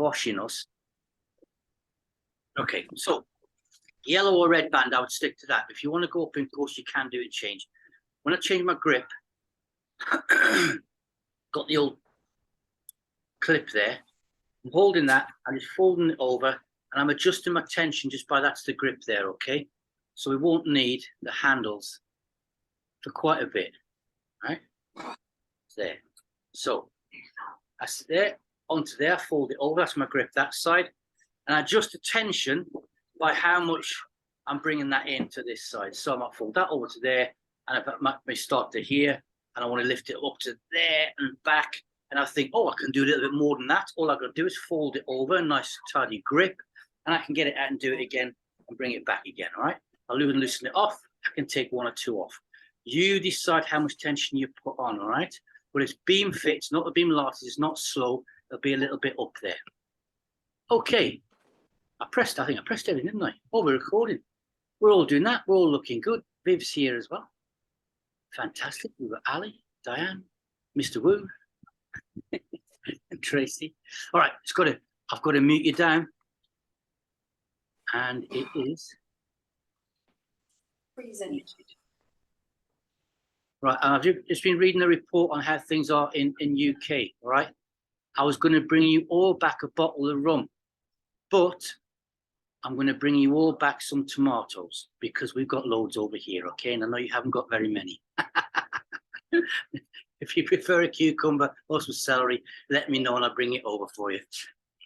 boshing us. Okay, so yellow or red band, I would stick to that. If you want to go up in course, you can do it, change. When I change my grip, got the old clip there. I'm holding that and just folding it over, and I'm adjusting my tension just by that's the grip there, okay? So we won't need the handles for quite a bit, right? There. So that's there, onto there, fold it over, that's my grip that side, and I adjust the tension by how much I'm bringing that into this side. So I might fold that over to there, and I may start to here, and I want to lift it up to there and back, and I think, oh, I can do a little bit more than that. All I've got to do is fold it over, a nice tidy grip, and I can get it out and do it again and bring it back again, all right? I'll loosen it off. I can take one or two off. You decide how much tension you put on, all right? But it's beam fits, not the beam lattice. It's not slow. It'll be a little bit up there. Okay. I think I pressed everything, didn't I? Oh, we're recording. We're all doing that. We're all looking good. Viv's here as well. Fantastic. We've got Ali, Diane, Mr. Wu, and Tracy. All right, I've got to mute you down. And it is freezing. Right, I've just been reading the report on how things are in UK, all right? I was going to bring you all back a bottle of rum, but I'm going to bring you all back some tomatoes because we've got loads over here, okay? And I know you haven't got very many. If you prefer a cucumber or some celery, let me know and I'll bring it over for you.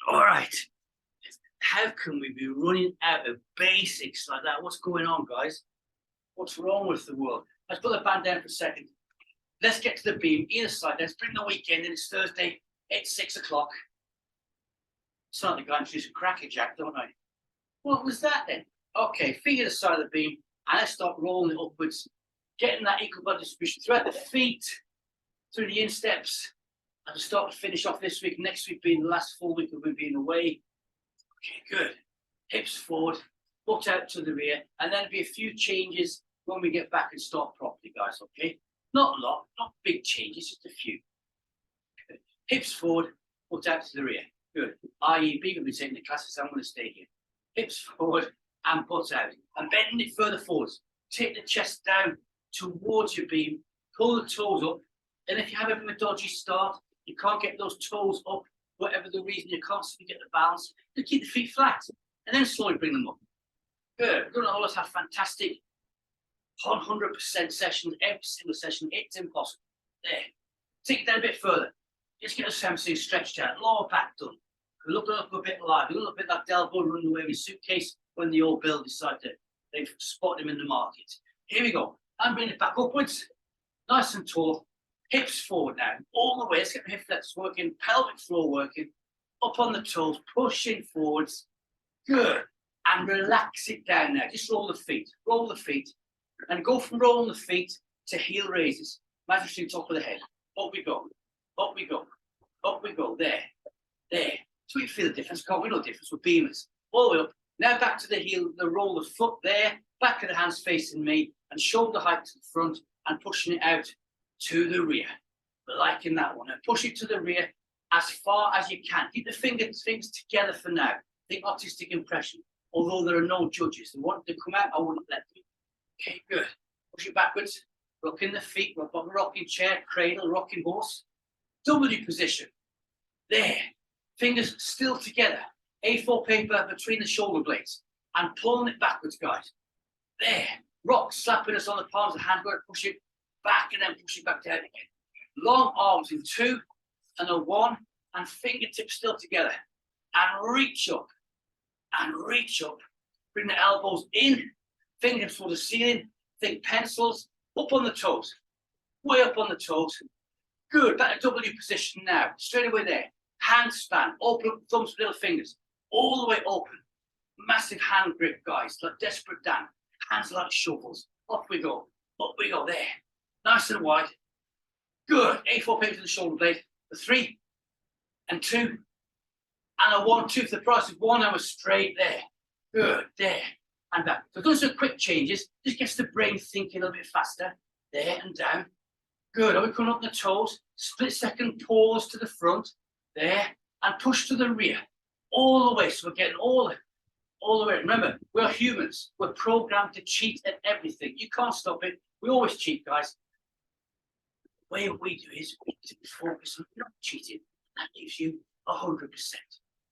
All right. How can we be running out of basics like that? What's going on, guys? What's wrong with the world? Let's put the band down for a second. Let's get to the beam, either side. Let's bring the weekend in. It's Thursday. It's 6 o'clock. It's not the guy who's a crackerjack, don't I? What was that then? Okay, feet either side of the beam, and let's start rolling it upwards, getting that equal body distribution throughout the feet, through the insteps, and to start to finish off this week. Next week being the last full week of we being away. Okay, good. Hips forward, butt out to the rear, and then there'll be a few changes when we get back and start properly, guys, okay? Not a lot, not big changes, just a few. Good. Hips forward, butt out to the rear. Good. I.e., B will be taking the classes, I'm going to stay here. Hips forward and butt out. And bending it further forwards. Take the chest down towards your beam, pull the toes up, and if you have a dodgy start, you can't get those toes up, whatever the reason, you can't get the balance, you keep the feet flat, and then slowly bring them up. Good. We're going to always have fantastic 100% sessions, every single session. It's impossible. There. Take it down a bit further. Just get the hamstring stretched out, lower back done. We're looking up a bit live. We're looking a bit like Delbo running away with his suitcase when the old Bill decided they've spotted him in the market. Here we go. And bring it back upwards. Nice and tall. Hips forward now. All the way. Let's get the hip flexors working. Pelvic floor working. Up on the toes. Pushing forwards. Good. And relax it down now. Just roll the feet. Roll the feet. And go from rolling the feet to heel raises. Mattress top of the head. Up we go. Up we go. Up we go. There. There. So we feel the difference. Can't we? No difference. We're beamers. All the way up. Now back to the heel. The roll the foot there. Back of the hands facing me. And shoulder height to the front. And pushing it out to the rear. Liking that one. And push it to the rear as far as you can. Keep the fingers together for now. Think artistic impression. Although there are no judges. They want to come out, I wouldn't let them. Okay, good. Push it backwards. Rocking the feet. Rocking chair, cradle, rocking horse. W position. There. Fingers still together. A4 paper between the shoulder blades. And pulling it backwards, guys. There. Rock, slapping us on the palms of the hand. We're going to push it back and then push it back down again. Long arms in 2 and a 1. And fingertips still together. And reach up. And reach up. Bring the elbows in. Fingers for the ceiling. Think pencils. Up on the toes. Way up on the toes. Good. Back to W position now. Straight away there. Handspan. Open up thumbs with little fingers. All the way open. Massive hand grip, guys. Like Desperate Dan. Hands like shovels. Up we go. Up we go. There. Nice and wide. Good. A4 paper to the shoulder blade. The 3 and 2 and a 1, 2 for the price of 1 hour straight there. Good. There. And back. So those are quick changes. Just gets the brain thinking a little bit faster. There and down. Good. Are we coming up the toes? Split second pause to the front. There. And push to the rear. all the way. So we're getting all the way. Remember, we're humans. We're programmed to cheat at everything. You can't stop it. We always cheat, guys. The way we do is we focus on not cheating. That gives you 100%.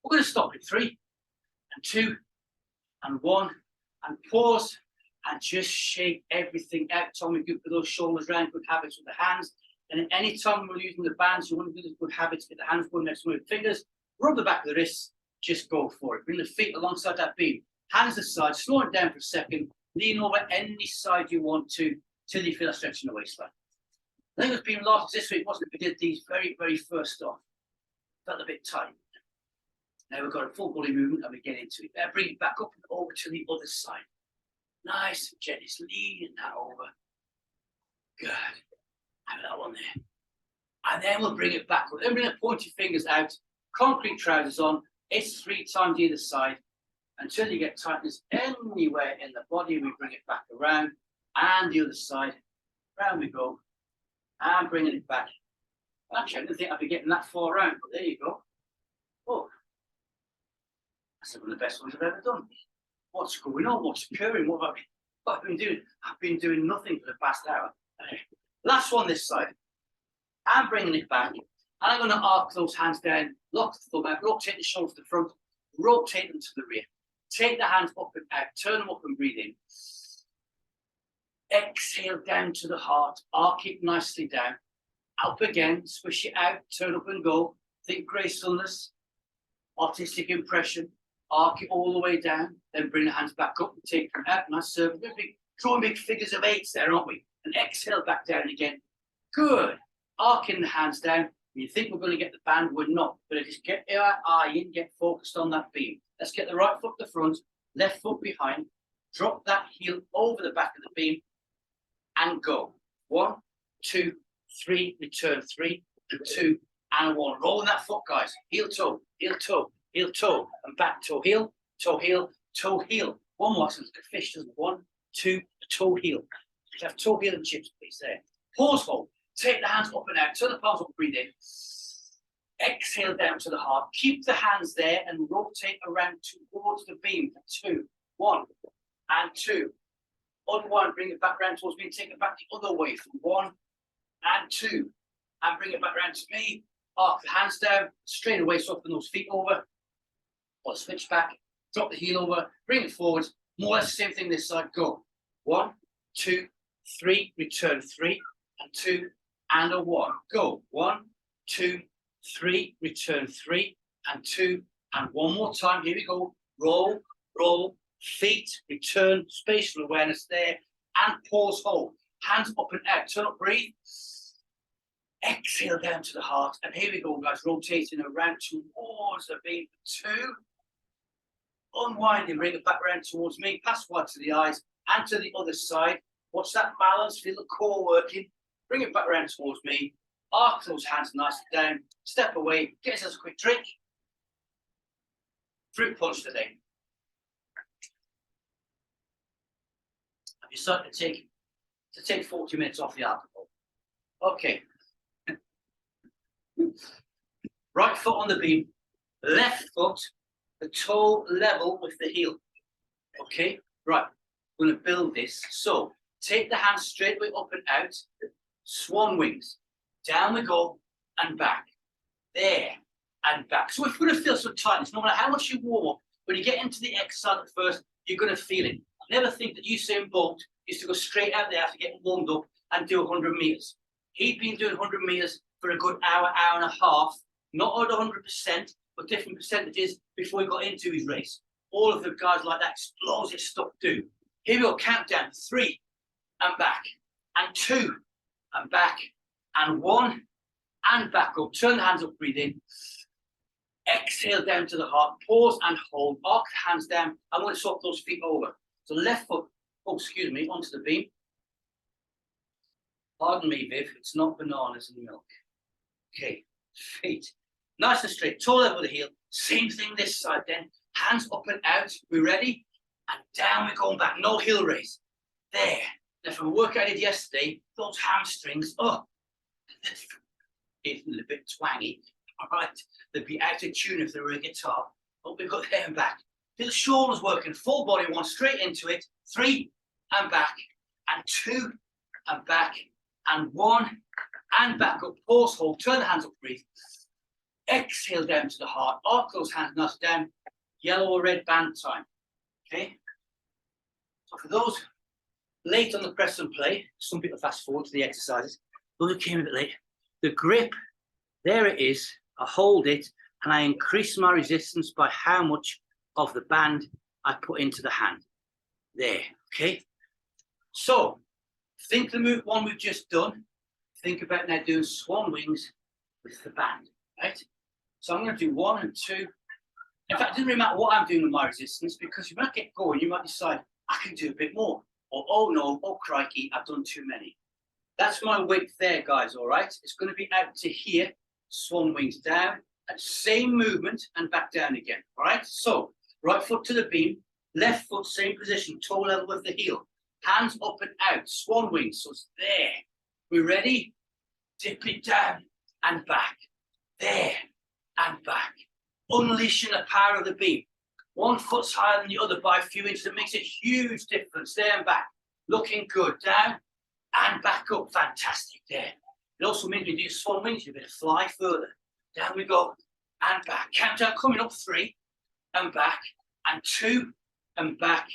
We're going to stop at 3 and 2 and 1 and pause and just shake everything out. Tommy, good for those shoulders round, good habits with the hands. And at any time we're using the bands, you want to do the good habits, get the hands going next to the fingers, rub the back of the wrists, just go for it. Bring the feet alongside that beam. Hands aside, slow it down for a second, lean over any side you want to till you feel a stretch in the waistline. I think it was being last this week, wasn't it? We did these very first off. Felt a bit tight. Now we've got a full body movement and we get into it. Now bring it back up and over to the other side. Nice and gently, leaning that over. Good. Have that one there. And then we'll bring it back. Then bring the pointy fingers out. Concrete trousers on. It's 3 times either side. Until you get tightness anywhere in the body, we bring it back around. And the other side. Round we go. And bringing it back. Actually, I didn't think I'd be getting that far around, but there you go. Oh, that's one of the best ones I've ever done. What's going on? What's occurring? What have I been doing? I've been doing nothing for the past hour. Last one this side. I'm bringing it back. And I'm going to arc those hands down, lock the thumb out, rotate the shoulders to the front, rotate them to the rear. Take the hands up and out, turn them up and breathe in. Exhale down to the heart, arc it nicely down. Up again, swish it out, turn up and go. Think gracefulness, artistic impression, arc it all the way down, then bring the hands back up and take them out. Nice circle. Drawing big figures of 8s there, aren't we? And exhale back down again. Good. Arcing the hands down. You think we're going to get the band, we're not. But just get our eye in, get focused on that beam. Let's get the right foot to the front, left foot behind. Drop that heel over the back of the beam and go. 1, 2, 3, return 3 and 2 and 1. Rolling that foot, guys. Heel toe, heel toe, heel toe, and back toe heel, toe heel, toe heel. One more, so the fish doesn't. 1, 2, toe heel. Have toe heel and chips, please. There. Pause hold. Take the hands up and out. Turn the palms up, breathe in. Exhale down to the heart. Keep the hands there and rotate around towards the beam for 2, 1 and 2. Unwind, bring it back around towards me. Take it back the other way for 1 and 2. And bring it back around to me. Arc the hands down. Straight away, soften those feet over. Or switch back. Drop the heel over. Bring it forward. More or less the same thing this side. Go. 1, 2, 3. Return 3 and 2 and a 1. Go. 1, 2, 3. Return 3 and 2 and 1 more time. Here we go. Roll, roll. Feet, return, spatial awareness there, and pause, hold. Hands up and out, turn up, breathe. Exhale down to the heart, and here we go, guys, rotating around towards the beam for 2. Unwinding, bring it back around towards me, pass wide to the eyes, and to the other side. Watch that balance, feel the core working. Bring it back around towards me, arc those hands nicely down, step away, get yourself a quick drink. Fruit punch today. You start to take 40 minutes off the alcohol. Okay. Right foot on the beam, left foot, the toe level with the heel. Okay, right. We're going to build this. So take the hands straight way up and out, swan wings. Down we go and back. There and back. So if we're going to feel some tightness, no matter how much you warm up, when you get into the exercise at first, you're going to feel it. Never think that Usain Bolt used to go straight out there after getting warmed up and do 100 meters. He'd been doing 100 meters for a good hour, hour and a half, not at 100%, but different percentages before he got into his race. All of the guys like that explosive stuff do. Here we go, countdown, 3 and back, and 2 and back, and 1 and back up. Turn the hands up, breathe in. Exhale down to the heart, pause and hold, arc the hands down. I want to swap those feet over. So left foot, onto the beam. Pardon me, Viv, it's not bananas and milk. Okay, feet. Nice and straight, toe level with the heel. Same thing this side then. Hands up and out, we ready? And down we're going back, no heel raise. There. Now from a workout I did yesterday, those hamstrings, it's a little bit twangy. All right, they'd be out of tune if they were a guitar. Up we go, there and back. Feel the shoulders working, full body, one straight into it. 3 and back, and 2 and back, and 1 and back up. Pause, hold, turn the hands up, breathe. Exhale down to the heart. Arc those hands, knuckles down. Yellow or red band time. Okay. So for those late on the press and play, some people fast forward to the exercises. Those who came a bit late, the grip, there it is. I hold it and I increase my resistance by how much of the band I put into the hand. There, okay? So, think the move one we've just done. Think about now doing swan wings with the band, right? So I'm going to do 1 and 2. In fact, it doesn't really matter what I'm doing with my resistance, because you might get going, you might decide, I can do a bit more. Or, oh no, oh crikey, I've done too many. That's my width there, guys, all right? It's going to be out to here, swan wings down, and same movement, and back down again, all right? So, right foot to the beam, left foot, same position, toe level with the heel. Hands up and out, swan wings, so it's there. We ready? Dip it down and back. There and back. Unleashing the power of the beam. One foot's higher than the other by a few inches. It makes a huge difference. There and back. Looking good. Down and back up. Fantastic. There. It also means when you do swan wings, you're going to fly further. Down we go and back. Countdown coming up. 3 and back, and 2 and back,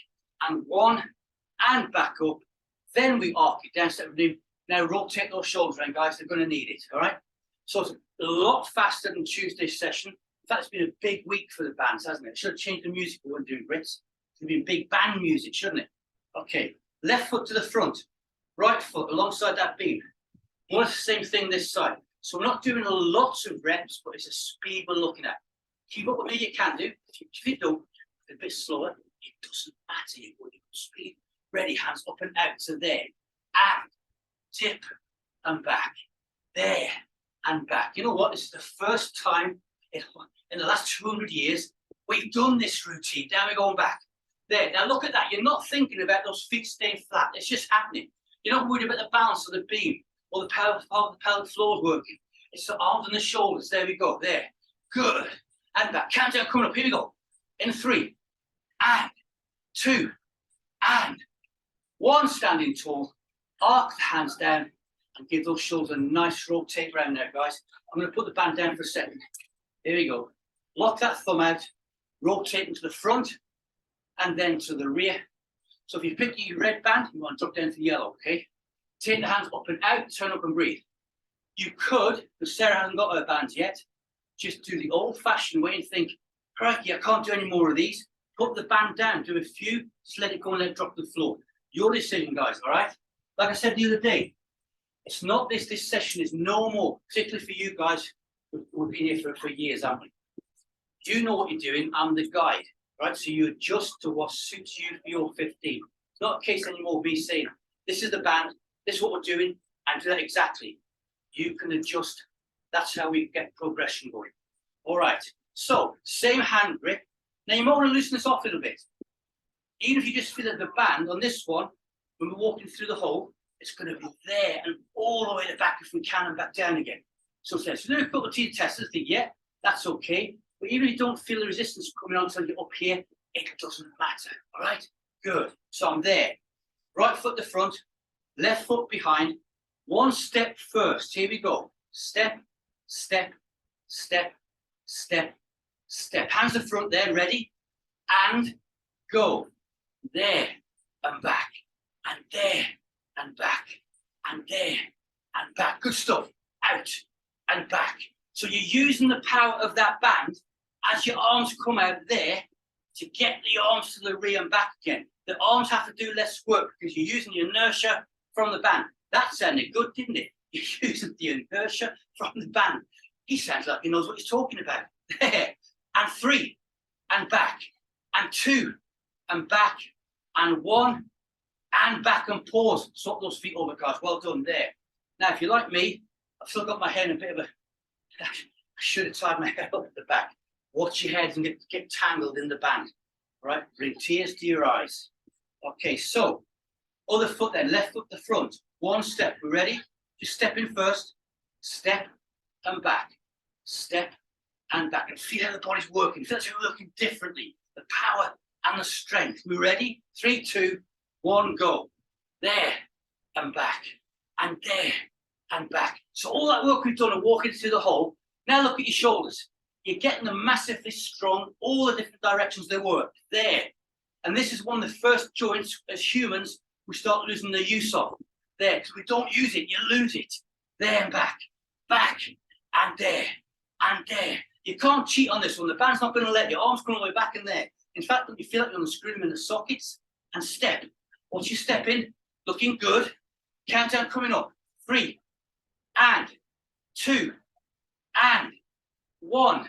and 1 and back up. Then we arc it down. Step beam. Now rotate those shoulders around, guys. They're going to need it. All right. So it's a lot faster than Tuesday's session. In fact, it's been a big week for the bands, hasn't it? Should have changed the music we weren't doing Brits. It's been big band music, shouldn't it? Okay. Left foot to the front. Right foot alongside that beam. More the same thing this side. So we're not doing a lot of reps, but it's a speed we're looking at. Keep up with me, you can do. If you don't, a bit slower, it doesn't matter. You're going at speed. Ready, hands up and out to there. And tip and back. There and back. You know what? This is the first time in the last 200 years we've done this routine. Down we go and back. There. Now look at that. You're not thinking about those feet staying flat. It's just happening. You're not worried about the balance of the beam or the pelvic floor working. It's the arms and the shoulders. There we go. There. Good. And back. Countdown coming up. Here we go. In 3 and 2 and 1. Standing tall. Arc the hands down and give those shoulders a nice rotate round there, guys. I'm going to put the band down for a second. Here we go. Lock that thumb out. Rotate to the front and then to the rear. So if you pick your red band, you want to drop down to the yellow, okay? Take the hands up and out, turn up and breathe. You could, because Sarah hasn't got her bands yet, just do the old-fashioned way and think, crikey, I can't do any more of these. Put the band down, do a few, just let it go and let it drop to the floor. Your decision, guys, all right? Like I said the other day, it's not this session is no more, particularly for you guys who've been here for years, haven't we? You know what you're doing, I'm the guide, right? So you adjust to what suits you for your 15. It's not a case anymore of me saying, this is the band, this is what we're doing, and do that exactly. You can adjust. That's how we get progression going. All right, so same hand grip. Now you might want to loosen this off a little bit. Even if you just feel that the band on this one, when we're walking through the hole, it's going to be there and all the way to the back if we can and back down again. So do a couple of T testers, think, yeah, that's okay. But even if you don't feel the resistance coming on until you're up here, it doesn't matter. All right, good. So I'm there. Right foot to front, left foot behind. 1 step first. Here we go. Step, step, step, step, step. Hands to front there, ready? And go. There and back. And there and back. And there and back. Good stuff. Out and back. So you're using the power of that band as your arms come out there to get the arms to the rear and back again. The arms have to do less work because you're using the inertia from the band. That sounded good, didn't it? You're using the inertia from the band. He sounds like he knows what he's talking about. There. And 3 and back. And 2 and back. And 1 and back and pause. Swap those feet over, guys. Well done there. Now, if you're like me, I've still got my head in a bit of a... I should have tied my hair up at the back. Watch your heads and get tangled in the band. All right? Bring tears to your eyes. Okay, so other foot then. Left foot to front. 1 step. We ready? Just step in first. Step and back. Step and back, and feel how the body's working. Feel it's working differently. The power and the strength. We ready? 3, 2, 1, go. There and back, and there and back. So all that work we've done of walking through the hole, now look at your shoulders. You're getting them massively strong, all the different directions they work. There. And this is one of the first joints as humans we start losing the use of. There, because we don't use it, you lose it. There and back, and there, and there. You can't cheat on this one. The band's not going to let you. Arms going all the way back and there. In fact, when you feel like you're going to screw them in the sockets and step. Once you step in, looking good. Countdown coming up. 3, and 2, and 1,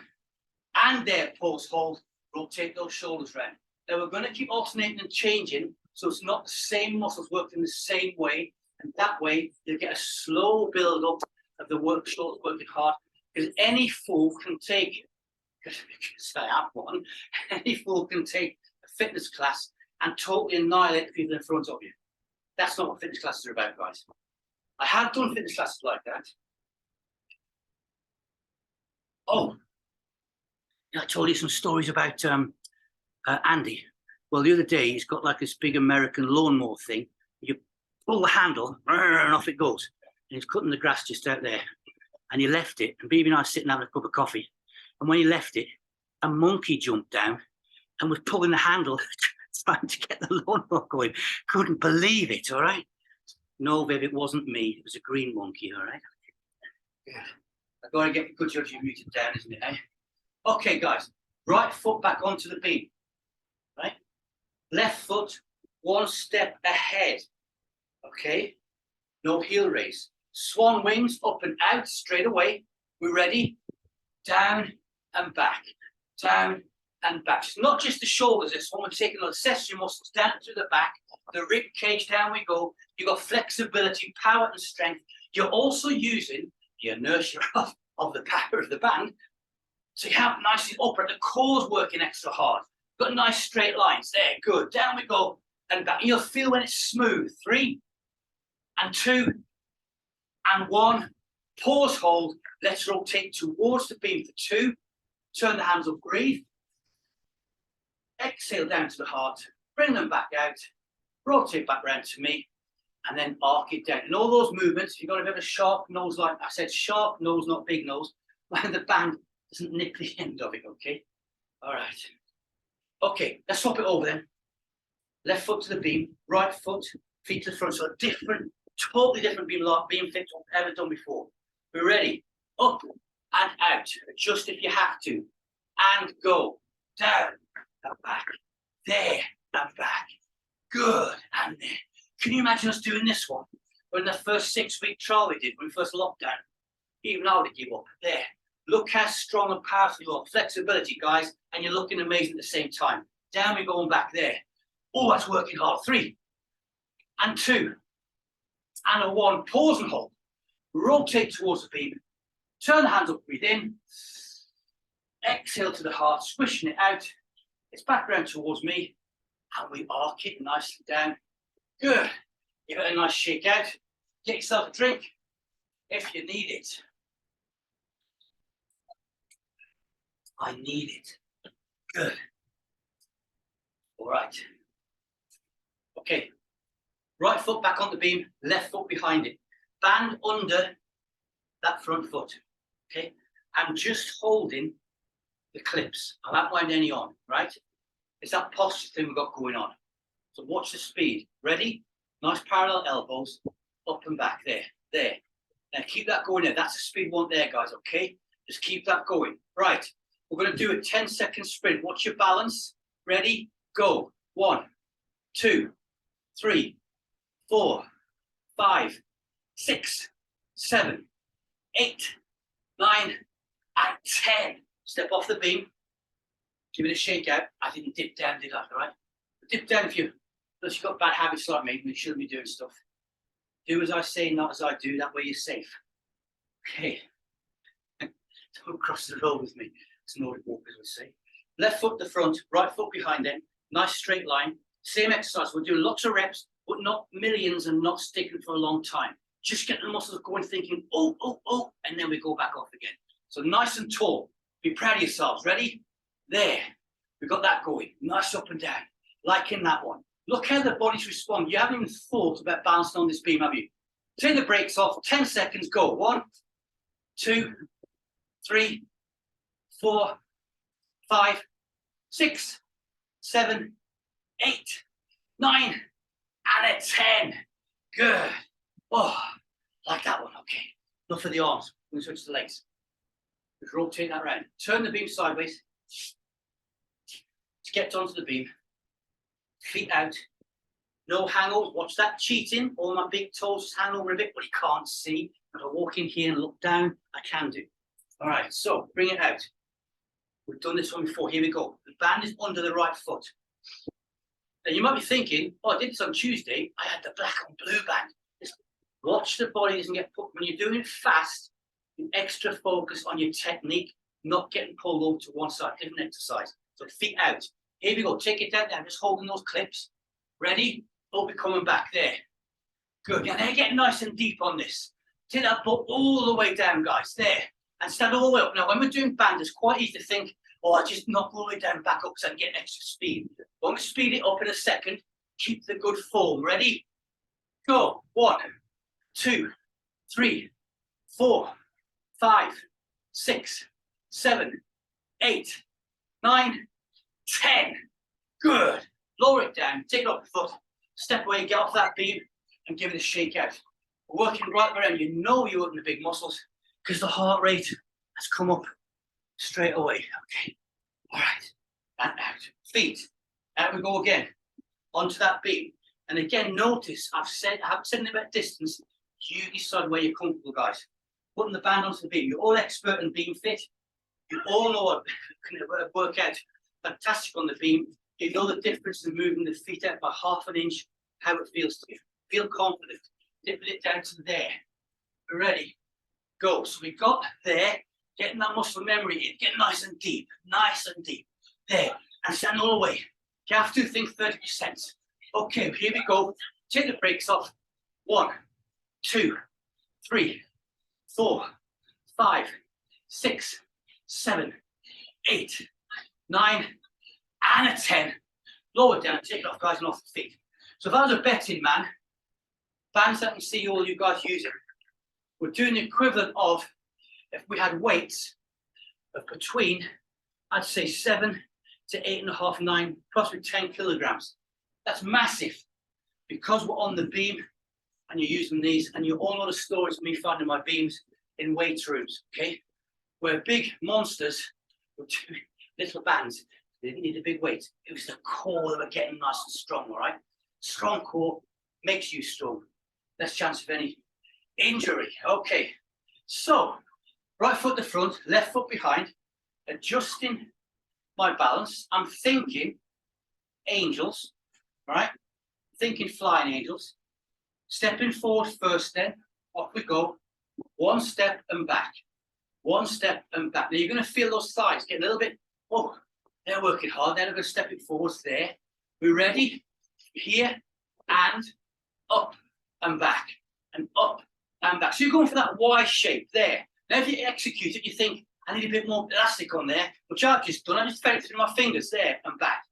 and there. Pause, hold, rotate those shoulders round. Now we're going to keep alternating and changing, so it's not the same muscles working the same way, and that way you'll get a slow build up of the shoulders working hard. Because any fool can take, because I have one, any fool can take a fitness class and totally annihilate the people in front of you. That's not what fitness classes are about, guys. I have done fitness classes like that. Oh, I told you some stories about Andy. Well, the other day, he's got like this big American lawnmower thing. You pull the handle, and off it goes. And he's cutting the grass just out there. And he left it, and Bibi and I were sitting having a cup of coffee. And when he left it, a monkey jumped down and was pulling the handle, trying to get the lawnmower going. Couldn't believe it, all right? No, babe, it wasn't me. It was a green monkey, all right? Yeah. I've got to get a good judge of muted down, isn't it, eh? Okay, guys. Right foot back onto the beam, right? Left foot, one step ahead, okay? No heel raise. Swan wings, up and out, straight away. We're ready? Down and back, down and back. It's not just the shoulders, this one. We're taking the accessory muscles down through the back, the rib cage, down we go. You've got flexibility, power and strength. You're also using the inertia of the power of the band. So you have nicely upright. The core's working extra hard. Got nice straight lines. There, good. Down we go and back. You'll feel when it's smooth. 3 and 2 and 1. Pause, hold. Let's rotate towards the beam for 2. Turn the hands up, breathe. Exhale down to the heart. Bring them back out. Rotate back round to me. And then arc it down. In all those movements, you've got a bit of a sharp nose, like I said, sharp nose, not big nose, when the band doesn't nip the end of it, okay? All right. Okay, let's swap it over then. Left foot to the beam, right foot, feet to the front. So a different, totally different beam fit I've ever done before. We're ready. Up and out. Adjust if you have to. And go. Down and back. There and back. Good. And there. Can you imagine us doing this one? When the first 6-week trial we did, when we first locked down. Even I would give up. There. Look how strong and powerful you are. Flexibility, guys. And you're looking amazing at the same time. Down we go and back. There. Oh, that's working hard. 3 and 2 and a 1. Pause and hold. Rotate towards the beam. Turn the hands up, breathe in. Exhale to the heart, squishing it out. It's back round towards me. And we arc it nicely down. Good. Give it a nice shake out. Get yourself a drink if you need it. I need it. Good. All right. Okay. Right foot back on the beam, left foot behind it. Band under that front foot. Okay. I'm just holding the clips. I haven't wound any on, right? It's that posture thing we've got going on. So watch the speed. Ready? Nice parallel elbows. Up and back. There. There. Now keep that going there. That's the speed we want there, guys, okay? Just keep that going. Right. We're going to do a 10-second sprint. Watch your balance. Ready? Go. 1, 2, 3, 4, 5, 6, 7, 8, 9, and 10. Step off the beam. Give it a shake out. I didn't dip down, did I? All right? Dip down if you've got bad habits like me. You shouldn't be doing stuff. Do as I say, not as I do. That way you're safe. Okay. Don't cross the road with me. It's Nordic walkers would say. Left foot the front, right foot behind it. Nice straight line. Same exercise. We're doing lots of reps, but not millions and not sticking for a long time. Just get the muscles going, thinking, oh, oh, oh, and then we go back off again. So nice and tall. Be proud of yourselves. Ready? There. We've got that going. Nice up and down. Like in that one. Look how the body's responding. You haven't even thought about balancing on this beam, have you? Take the brakes off. 10 seconds. Go. 1, 2, 3, 4, 5, 6, 7, 8, 9, and a 10. Good. Oh, like that one. Okay. Look for the arms. We're going to switch the legs. Just rotate that round. Turn the beam sideways. Get onto the beam. Feet out. No hangovers. Watch that cheating. All my big toes just hang over a bit, but you can't see. If I walk in here and look down, I can do. All right, so bring it out. We've done this one before. Here we go. The band is under the right foot. And you might be thinking, oh, I did this on Tuesday. I had the black and blue band. Just watch the body doesn't get put. When you're doing it fast, you extra focus on your technique, not getting pulled over to one side. Different exercise. So feet out. Here we go. Take it down. Just holding those clips. Ready? Oh, we're coming back there. Good. And then get nice and deep on this. Take that butt all the way down, guys. There. And stand all the way up. Now, when we're doing band, it's quite easy to think, oh, I just knock all the way down, back up, so I can get extra speed. When we speed it up in a second, keep the good form. Ready? Go. 1, 2, 3, 4, 5, 6, 7, 8, 9, 10. Good. Lower it down. Take it off the foot. Step away. Get off that beam and give it a shake out. Working right around. You know you're working the big muscles because the heart rate has come up straight away. Okay. All right. And out. Feet. Out we go again. Onto that beam. And again, notice I haven't said anything about distance. You decide where you're comfortable, guys. Putting the band onto the beam. You're all expert in beam fit. You all know what can work out fantastic on the beam. You know the difference in moving the feet out by half an inch, how it feels to you. Feel confident. Dipping it down to there. We're ready. Go. So we got there, getting that muscle memory in, get nice and deep, there, and stand all the way. You have to think 30%. Okay, here we go. Take the brakes off. 1, 2, 3, 4, 5, 6, 7, 8, 9, and a 10. Lower down, take it off, guys, and off the feet. So if I was a betting man, bands that I can see all you guys using, we're doing the equivalent of, if we had weights of between, I'd say 7 to 8.5, 9, possibly 10 kilograms. That's massive because we're on the beam and you're using these, and you all know the stories of me finding my beams in weight rooms, okay? Where big monsters were doing little bands. They didn't need a big weight. It was the core that were getting nice and strong, all right? Strong core makes you strong. Less chance of any injury. Okay, so right foot to front, left foot behind, adjusting my balance. I'm thinking angels, right? Thinking flying angels. Stepping forward first then, off we go. 1 step and back. 1 step and back. Now you're going to feel those thighs get a little bit, oh, they're working hard. Then I'm going to step it forwards there. We're ready? Here and up and back and up and back. So you're going for that Y shape there. Now if you execute it, you think, I need a bit more elastic on there, which I've just done. I just felt it through my fingers there and back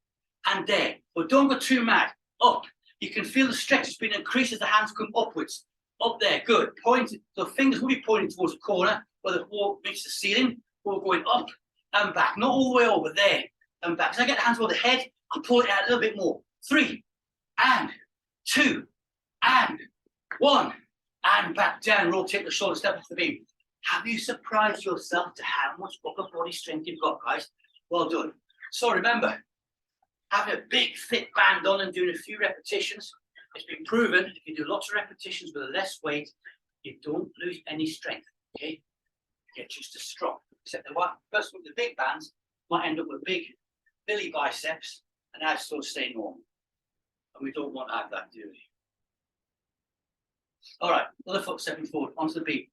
and there. But don't go too mad. Up. You can feel the stretch has been increased as the hands come upwards. Up there. Good. Point. So fingers will be pointing towards the corner where the wall meets the ceiling. We're going up and back. Not all the way over there and back. So I get the hands over the head. I pull it out a little bit more. 3 and 2 and 1 and back down. Rotate the shoulder, step off the beam. Have you surprised yourself to how much upper body strength you've got, guys? Well done. So remember, having a big fit band on and doing a few repetitions, it's been proven if you do lots of repetitions with less weight, you don't lose any strength, okay? You get just as strong. Except the person with the big bands might end up with big belly biceps and have still stay normal. And we don't want to have that, do we? All right, other foot stepping forward onto the beam.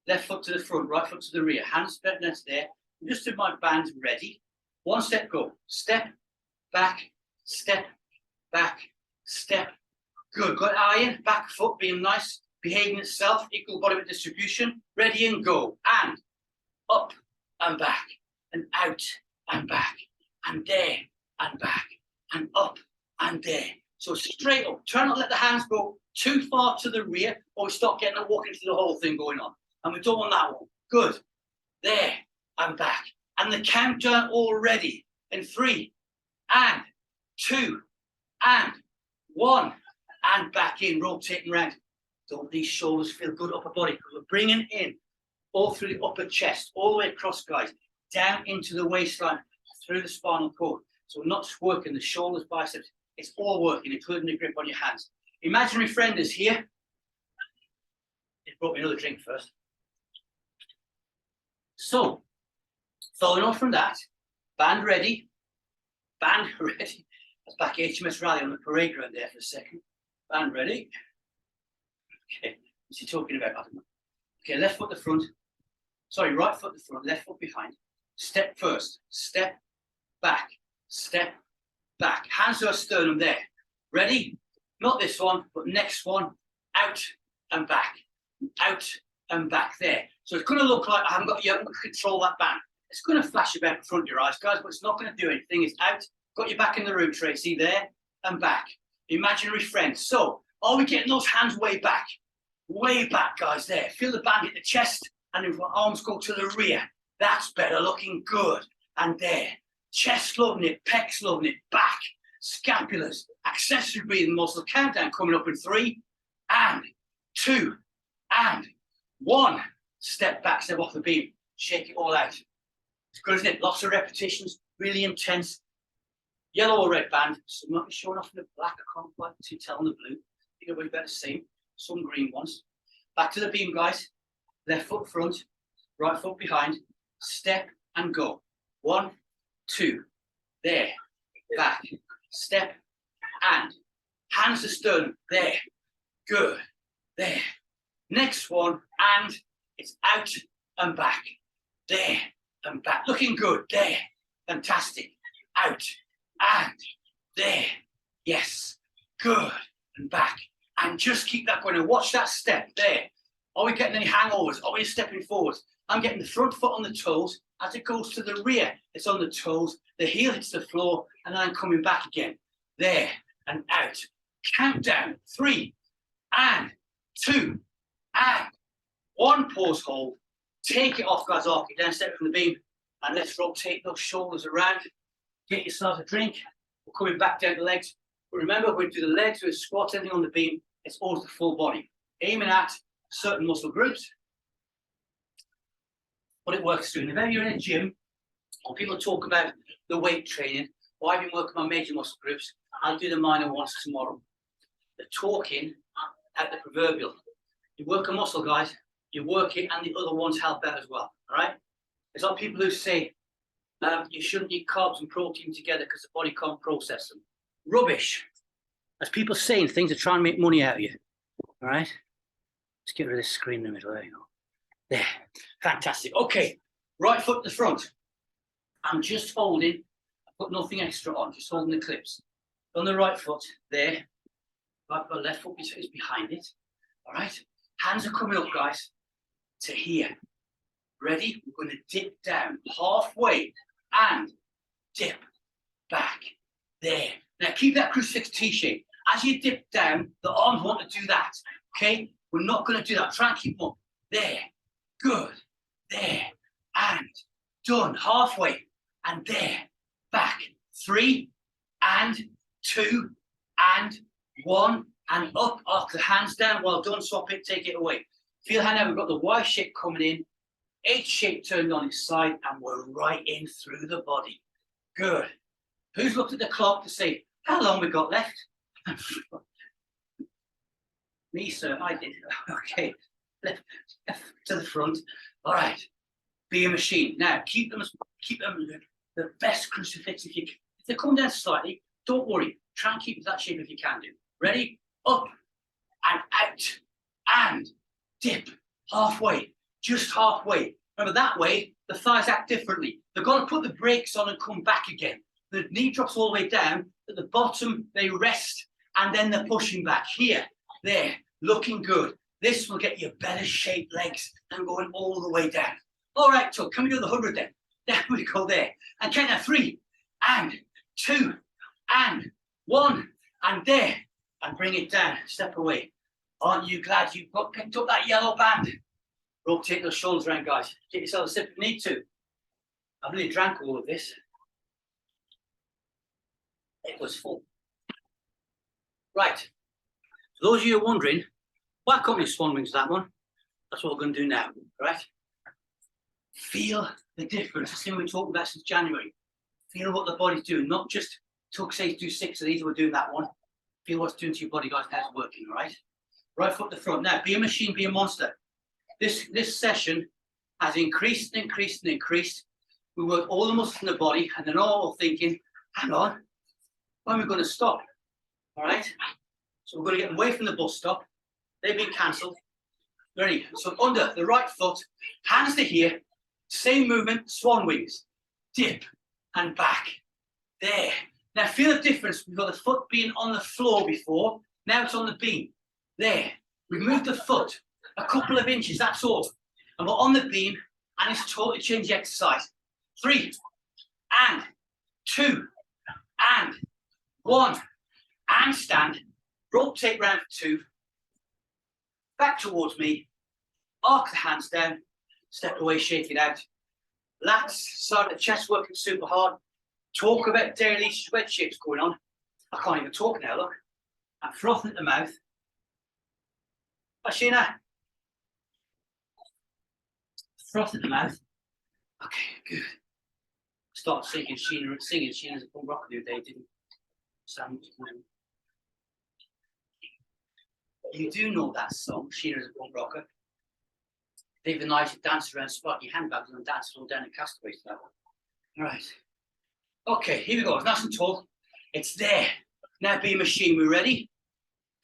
Left foot to the front, right foot to the rear. Hands spread next there. Just do my band ready. 1 step, go. Step, back, step, back, step. Good. Got iron, back foot being nice, behaving itself, equal body weight distribution. Ready and go. And up and back. and out and back, and there and back, and up and there. So straight up. Try not to let the hands go too far to the rear, or we start getting a walk into the whole thing going on. And we don't want that one. Good. There and back. And the countdown already in 3 and 2 and 1 and back in, rotating round. Don't these shoulders feel good, upper body? Because we're bringing in all through the upper chest, all the way across, guys, down into the waistline, through the spinal cord. So we're not just working the shoulders, biceps. It's all working, including the grip on your hands. Imaginary friend is here. He brought me another drink first. So, following on from that, band ready. Band ready. That's back HMS Rally on the parade ground there for a second. Band ready. Okay, what's he talking about? I don't know. Okay, left foot the front. Sorry, right foot the front, left foot behind. Step first. Step back. Step back. Hands to our sternum there. Ready? Not this one, but next one. Out and back. Out and back there. So it's going to look like you haven't got to control that band. It's going to flash about in front of your eyes, guys, but it's not going to do anything. It's out. Got your back in the room, Tracy. There and back. Imaginary friend. So are we getting those hands way back? Way back, guys, there. Feel the band hit the chest, and if our arms go to the rear. That's better, looking good. And there. Chest loving it, pecs loving it, back, scapulas, accessory breathing muscle. Countdown coming up in 3 and 2 and 1. Step back, step off the beam. Shake it all out. It's good, isn't it? Lots of repetitions, really intense. Yellow or red band. Some might be showing off in the black. I can't quite tell on the blue. I think everybody better see. Some green ones. Back to the beam, guys. Left foot front, right foot behind. Step and go. 1, 2. There. Back. Step and. Hands to sternum. There. Good. There. Next one. And it's out and back. There and back. Looking good. There. Fantastic. Out and there. Yes. Good. And back. And just keep that going. And watch that step there. Are we getting any hangovers? Are we stepping forwards? I'm getting the front foot on the toes. As it goes to the rear, it's on the toes. The heel hits the floor, and then I'm coming back again. There and out. Countdown. 3 and 2 and 1. Pause, hold. Take it off, guys. Arc it down, step from the beam, and let's rotate those shoulders around. Get yourself a drink. We're coming back down the legs. But remember, when we do the legs, we squat anything on the beam, it's always the full body. Aiming at certain muscle groups. What it works through. And if you're in a gym, or people talk about the weight training, or I've been working on major muscle groups, I'll do the minor ones tomorrow. The talking at the proverbial. You work a muscle, guys, you work it, and the other ones help out as well. All right? There's a lot of people who say you shouldn't eat carbs and protein together because the body can't process them. Rubbish. That's people saying things to try and make money out of you. All right? Let's get rid of this screen in the middle. There you go. There. Fantastic. Okay. Right foot to the front. I'm just holding. I've got nothing extra on. Just holding the clips. On the right foot. There. Right, the left foot is behind it. All right? Hands are coming up, guys, to here. Ready? We're going to dip down halfway and dip back. There. Now keep that crucifix T shape. As you dip down, the arms want to do that. Okay? We're not going to do that. Try and keep them up. There. Good. There. And done. Halfway. And there. Back. 3 and 2 and 1 and up. Arc the hands down. Well done. Swap it. Take it away. Feel how now we've got the Y shape coming in. H shape turned on its side. And we're right in through the body. Good. Who's looked at the clock to say how long we got left? Me, sir. I did. Okay. Left to the front. All right. Be a machine. Now keep them the best crucifix if you can. If they come down slightly, don't worry. Try and keep it that shape if you can do. Ready? Up and out and dip halfway. Just halfway. Remember that way the thighs act differently. They've got to put the brakes on and come back again. The knee drops all the way down. At the bottom they rest and then they're pushing back. Here, there, looking good. This will get you better shaped legs than going all the way down. All right, so can we do the 100 then? There we go there. And count that 3 and 2 and 1 and there. And bring it down, step away. Aren't you glad you picked up that yellow band? Rotate those shoulders around, guys. Get yourself a sip if you need to. I've nearly drank all of this. It was full. Right. For those of you who are wondering, what company Swan Wings is that one? That's what we're going to do now, right? Feel the difference. That's the thing we've been talking about since January. Feel what the body's doing, not just took say do 6 of these, we're doing that one. Feel what's doing to your body, guys, how it's working, all right? Right foot to the front. Now, be a machine, be a monster. This session has increased and increased and increased. We work all the muscles in the body, and then all thinking, hang on, when are we going to stop? All right? So we're going to get away from the bus stop. They've been cancelled. Ready? So under the right foot, hands to here, same movement, swan wings, dip and back. There. Now feel the difference. We've got the foot being on the floor before. Now it's on the beam. There. We've moved the foot a couple of inches, that's all. And we're on the beam, and it's totally changed the exercise. 3 and 2 and 1 and stand. Rotate round for 2. Back towards me. Arc the hands down. Step away, shake it out. Lats, side of the chest working super hard. Talk about daily sweat shapes going on. I can't even talk now, look. I'm frothing at the mouth. Sheena. Froth at the mouth. Okay, good. Start singing Sheena's a punk rocker the other day, didn't Sam? You do know that song, Sheena's a punk rocker. David and I should dance around sparky handbags and dance all down in Castaways to that one. All right. Okay, here we go. It's nice and tall. It's there. Now be a machine. We ready?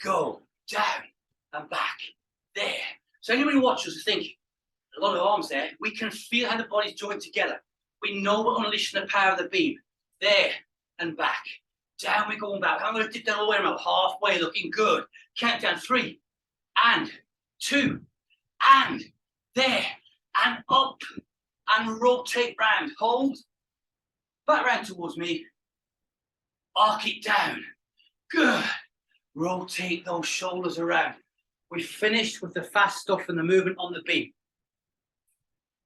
Go down and back. There. So anybody watches us think a lot of arms there. We can feel how the body's joined together. We know we're unleashing the power of the beam. There and back. Down we're going back. I'm going to dip down all the way around. Halfway, looking good. Count down 3 and 2 and there and up and rotate round. Hold. Back round towards me. Arc it down. Good. Rotate those shoulders around. We finished with the fast stuff and the movement on the beam.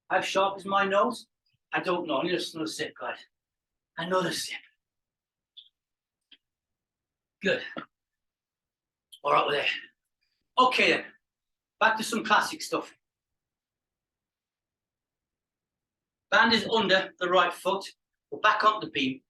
How sharp is my nose? I don't know. I need another sip, guys. Another sip. Good. All right, we're there. Okay then. Back to some classic stuff. Band is under the right foot. We're back on the beam.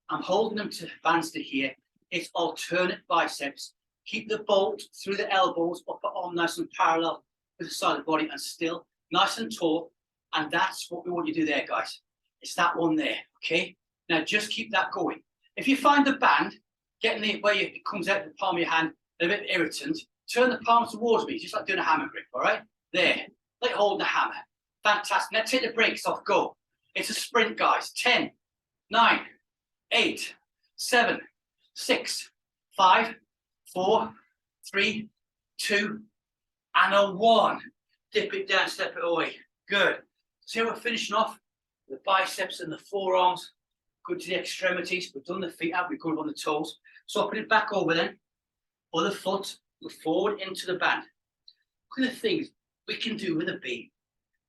I'm holding them to bands to here. It's alternate biceps. Keep the bolt through the elbows, upper arm nice and parallel with the side of the body and still nice and tall. And that's what we want you to do there, guys. It's that one there, okay? Now just keep that going. If you find the band, getting the way it comes out of the palm of your hand, a bit irritant, turn the palm towards me, just like doing a hammer grip, all right? There, like holding a hammer. Fantastic. Now take the brakes off, go. It's a sprint, guys. 10, 9, 8, 7, 6, 5, 4, 3, 2, and a 1. Dip it down, step it away. Good. So we're finishing off the biceps and the forearms. Good to the extremities. We've done the feet out. We're good on the toes. So I'll put it back over then. Other foot, go forward into the band. Look at the things we can do with a beam.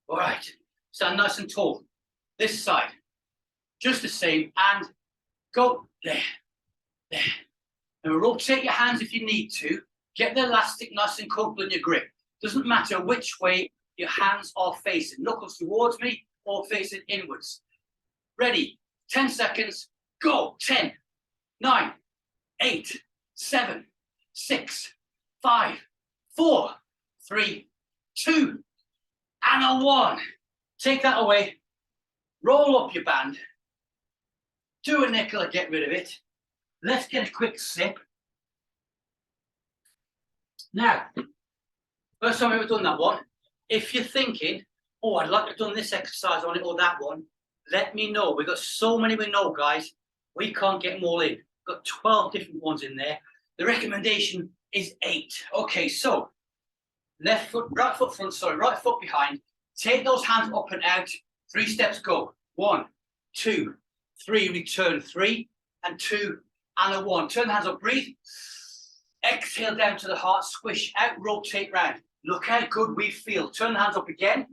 All right. Stand nice and tall. This side. Just the same. And go there. There. And rotate your hands if you need to. Get the elastic nice and comfortable in your grip. Doesn't matter which way your hands are facing. Knuckles towards me or facing inwards. Ready. 10 seconds. Go. 10, 9, 8, 7, 6, 5, 4, 3, 2, and a 1. Take that away. Roll up your band. Do a nickel and get rid of it. Let's get a quick sip. Now, first time we've ever done that one. If you're thinking, oh, I'd like to have done this exercise on it or that one, let me know. We've got so many we know, guys. We can't get them all in. We've got 12 different ones in there. The recommendation is 8. Okay, so left foot, right foot front, sorry, right foot behind. Take those hands up and out. 3 steps, go. 1, 2, 3, return 3, and 2, and a 1. Turn the hands up, breathe. Exhale down to the heart, squish out, rotate round. Look how good we feel. Turn the hands up again.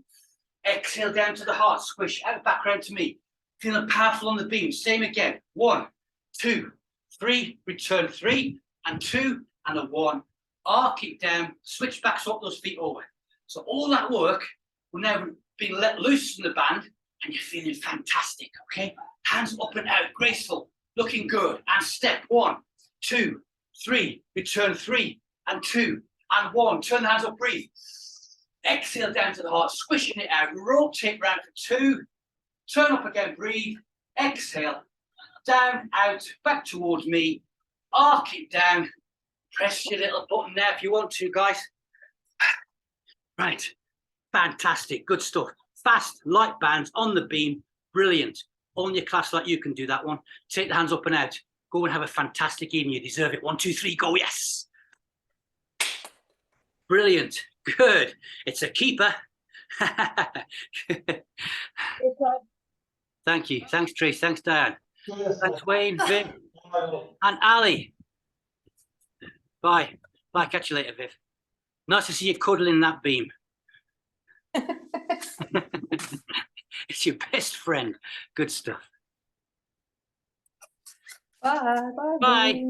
Exhale down to the heart, squish out, back round to me. Feeling powerful on the beam. Same again. 1, 2, 3, return 3, and 2, and a 1. Arc it down, switch back, swap those feet over. So all that work will now be let loose from the band, and you're feeling fantastic, okay? Hands up and out, graceful, looking good. And step 1, 2, 3, return 3, and 2, and 1. Turn the hands up, breathe. Exhale down to the heart, squishing it out, rotate round for 2. Turn up again, breathe. Exhale, down, out, back towards me. Arc it down. Press your little button there if you want to, guys. Right, fantastic, good stuff. Fast, light bands on the beam, brilliant. On your class like you can do that one. Take the hands up and out. Go and have a fantastic evening. You deserve it. 1, 2, 3, go, yes. Brilliant, good. It's a keeper. Thank you. Thanks, Trace. Thanks, Diane. Thanks, Wayne, Viv, and Ali. Bye. Bye. Catch you later, Viv. Nice to see you cuddling that beam. It's your best friend. Good stuff. Bye. Bye.